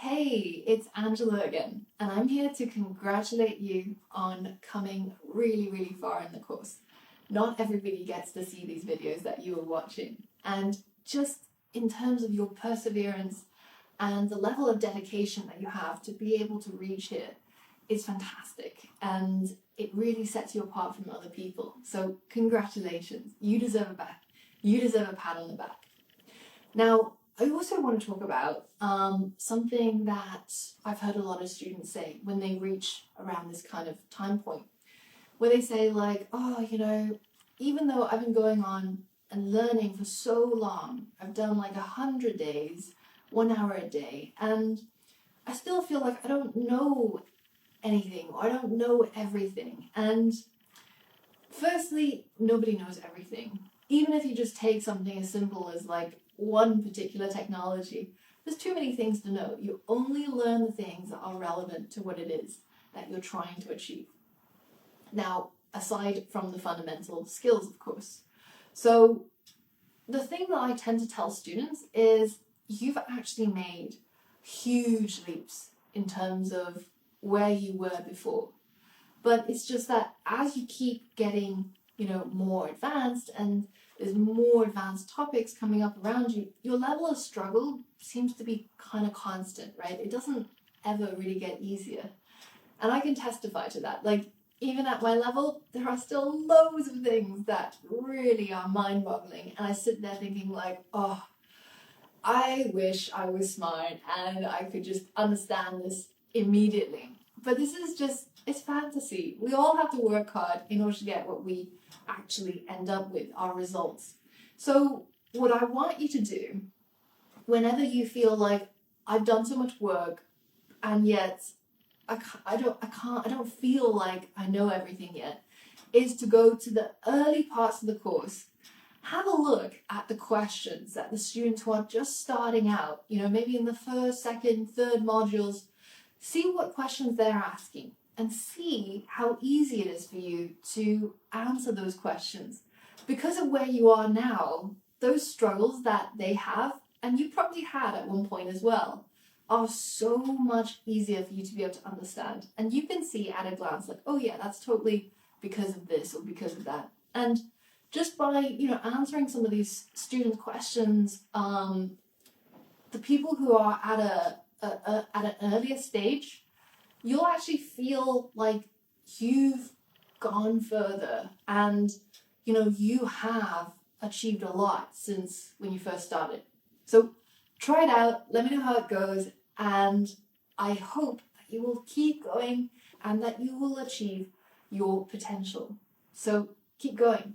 Hey, it's Angela again, and I'm here to congratulate you on coming really, really far in the course. Not everybody gets to see these videos that you are watching, and just in terms of your perseverance and the level of dedication that you have to be able to reach here is fantastic, and it really sets you apart from other people. So congratulations, you deserve a back. You deserve a pat on the back. Now, I also want to talk about something that I've heard a lot of students say when they reach around this kind of time point, where they say like, oh, even though I've been going on and learning for so long, I've done like 100 days, 1 hour a day, and I still feel like I don't know anything or I don't know everything. And firstly, nobody knows everything. Even if you just take something as simple as like one particular technology, there's too many things to know. You only learn the things that are relevant to what it is that you're trying to achieve. Now, aside from the fundamental skills, of course. So the thing that I tend to tell students is you've actually made huge leaps in terms of where you were before. But it's just that as you keep getting, more advanced and there's more advanced topics coming up around you, your level of struggle seems to be kind of constant, right? It doesn't ever really get easier. And I can testify to that. Like, even at my level, there are still loads of things that really are mind-boggling. And I sit there thinking like, oh, I wish I was smart and I could just understand this immediately. But this is just, it's fantasy. We all have to work hard in order to get what we actually end up with, our results. So what I want you to do, whenever you feel like I've done so much work and yet I don't feel like I know everything yet, is to go to the early parts of the course. Have a look at the questions that the students who are just starting out, maybe in the first, second, third modules, see what questions they're asking and see how easy it is for you to answer those questions. Because of where you are now, those struggles that they have, and you probably had at one point as well, are so much easier for you to be able to understand. And you can see at a glance like, oh yeah, that's totally because of this or because of that. And just by, answering some of these students' questions, the people who are at an earlier stage, you'll actually feel like you've gone further and, you have achieved a lot since when you first started. So try it out, let me know how it goes, and I hope that you will keep going and that you will achieve your potential. So keep going.